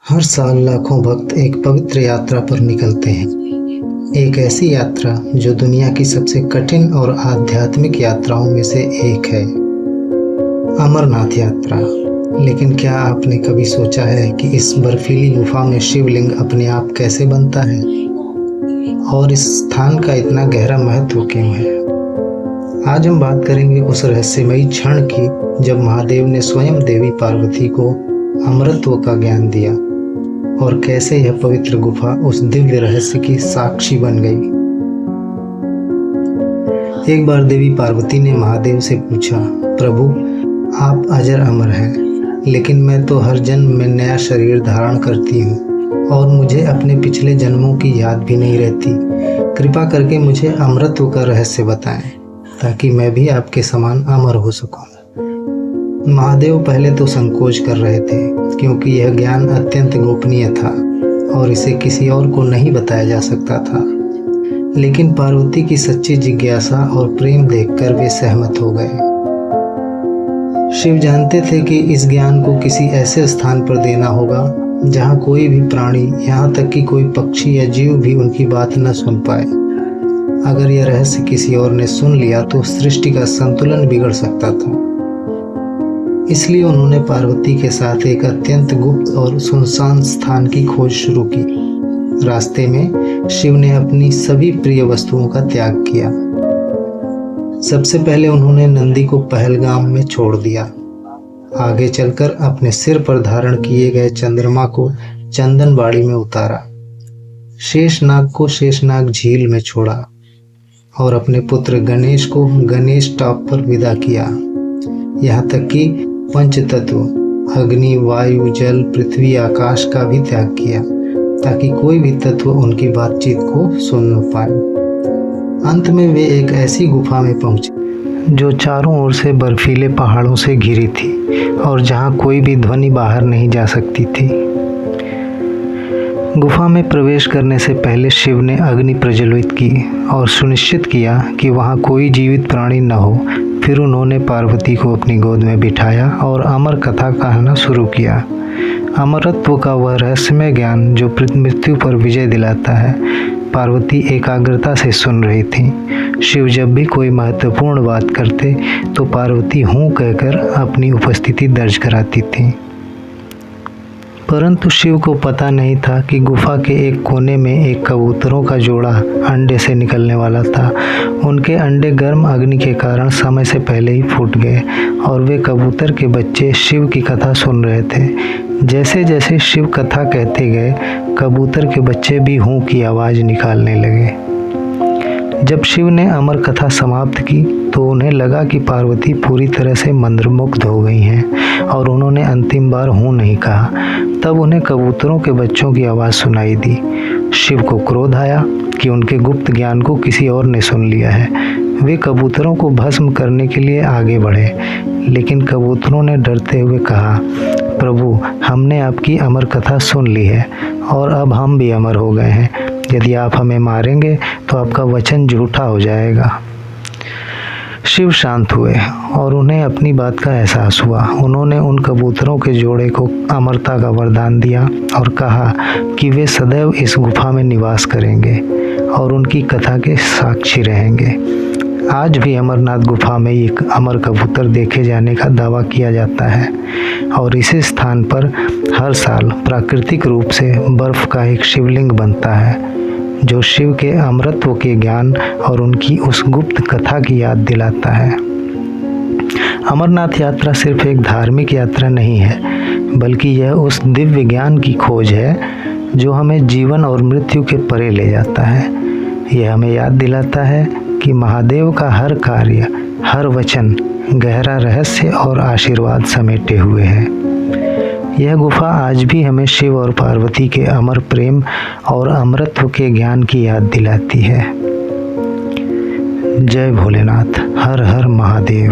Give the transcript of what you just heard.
हर साल लाखों भक्त एक पवित्र यात्रा पर निकलते हैं। एक ऐसी यात्रा जो दुनिया की सबसे कठिन और आध्यात्मिक यात्राओं में से एक है, अमरनाथ यात्रा। लेकिन क्या आपने कभी सोचा है कि इस बर्फीली गुफा में शिवलिंग अपने आप कैसे बनता है और इस स्थान का इतना गहरा महत्व क्यों है? आज हम बात करेंगे उस रहस्यमयी क्षण की जब महादेव ने स्वयं देवी पार्वती को अमरत्व का ज्ञान दिया और कैसे यह पवित्र गुफा उस दिव्य रहस्य की साक्षी बन गई। एक बार देवी पार्वती ने महादेव से पूछा, प्रभु आप अजर अमर हैं, लेकिन मैं तो हर जन्म में नया शरीर धारण करती हूँ और मुझे अपने पिछले जन्मों की याद भी नहीं रहती। कृपा करके मुझे अमरत्व का रहस्य बताएं ताकि मैं भी आपके समान अमर हो सकूं। महादेव पहले तो संकोच कर रहे थे क्योंकि यह ज्ञान अत्यंत गोपनीय था और इसे किसी और को नहीं बताया जा सकता था। लेकिन पार्वती की सच्ची जिज्ञासा और प्रेम देखकर वे सहमत हो गए। शिव जानते थे कि इस ज्ञान को किसी ऐसे स्थान पर देना होगा जहाँ कोई भी प्राणी, यहाँ तक कि कोई पक्षी या जीव भी उनकी बात न सुन पाए। अगर यह रहस्य किसी और ने सुन लिया तो सृष्टि का संतुलन बिगड़ सकता था। इसलिए उन्होंने पार्वती के साथ एक अत्यंत गुप्त और सुनसान स्थान की खोज शुरू की। रास्ते में शिव ने अपनी सभी प्रिय वस्तुओं का त्याग किया। सबसे पहले उन्होंने नंदी को पहलगाम में छोड़ दिया। आगे चलकर अपने सिर पर धारण किए गए चंद्रमा को चंदनबाड़ी में उतारा। शेषनाग को शेषनाग झील में छोड़ा और अपने पुत्र गणेश को गणेश टॉप पर विदा किया। यहाँ तक कि पंच तत्व अग्नि, वायु, जल, पृथ्वी, आकाश का भी त्याग किया ताकि कोई भी तत्व उनकी बातचीत को सुन न पाए। अंत में वे एक ऐसी गुफा में पहुंचे जो चारों ओर से बर्फीले पहाड़ों से घिरी थी और जहां कोई भी ध्वनि बाहर नहीं जा सकती थी। गुफा में प्रवेश करने से पहले शिव ने अग्नि प्रज्वलित की और सुनिश्चित किया कि वहां कोई जीवित प्राणी न हो। फिर उन्होंने पार्वती को अपनी गोद में बिठाया और अमर कथा कहना शुरू किया। अमरत्व का वह रहस्यमय ज्ञान जो मृत्यु पर विजय दिलाता है। पार्वती एकाग्रता से सुन रही थी। शिव जब भी कोई महत्वपूर्ण बात करते तो पार्वती हूँ कहकर अपनी उपस्थिति दर्ज कराती थी। परंतु शिव को पता नहीं था कि गुफा के एक कोने में एक कबूतरों का जोड़ा अंडे से निकलने वाला था। उनके अंडे गर्म अग्नि के कारण समय से पहले ही फूट गए और वे कबूतर के बच्चे शिव की कथा सुन रहे थे। जैसे जैसे शिव कथा कहते गए, कबूतर के बच्चे भी हूँ की आवाज़ निकालने लगे। जब शिव ने अमर कथा समाप्त की तो उन्हें लगा कि पार्वती पूरी तरह से मंत्रमुग्ध हो गई हैं और उन्होंने अंतिम बार हूँ नहीं कहा। तब उन्हें कबूतरों के बच्चों की आवाज़ सुनाई दी। शिव को क्रोध आया कि उनके गुप्त ज्ञान को किसी और ने सुन लिया है। वे कबूतरों को भस्म करने के लिए आगे बढ़े, लेकिन कबूतरों ने डरते हुए कहा, प्रभु हमने आपकी अमर कथा सुन ली है और अब हम भी अमर हो गए हैं। यदि आप हमें मारेंगे तो आपका वचन झूठा हो जाएगा। शिव शांत हुए और उन्हें अपनी बात का एहसास हुआ। उन्होंने उन कबूतरों के जोड़े को अमरता का वरदान दिया और कहा कि वे सदैव इस गुफा में निवास करेंगे और उनकी कथा के साक्षी रहेंगे। आज भी अमरनाथ गुफा में एक अमर कबूतर देखे जाने का दावा किया जाता है और इसी स्थान पर हर साल प्राकृतिक रूप से बर्फ का एक शिवलिंग बनता है जो शिव के अमरत्व के ज्ञान और उनकी उस गुप्त कथा की याद दिलाता है। अमरनाथ यात्रा सिर्फ एक धार्मिक यात्रा नहीं है, बल्कि यह उस दिव्य ज्ञान की खोज है जो हमें जीवन और मृत्यु के परे ले जाता है। यह हमें याद दिलाता है कि महादेव का हर कार्य, हर वचन गहरा रहस्य और आशीर्वाद समेटे हुए है। यह गुफा आज भी हमें शिव और पार्वती के अमर प्रेम और अमरत्व के ज्ञान की याद दिलाती है। जय भोलेनाथ, हर हर महादेव।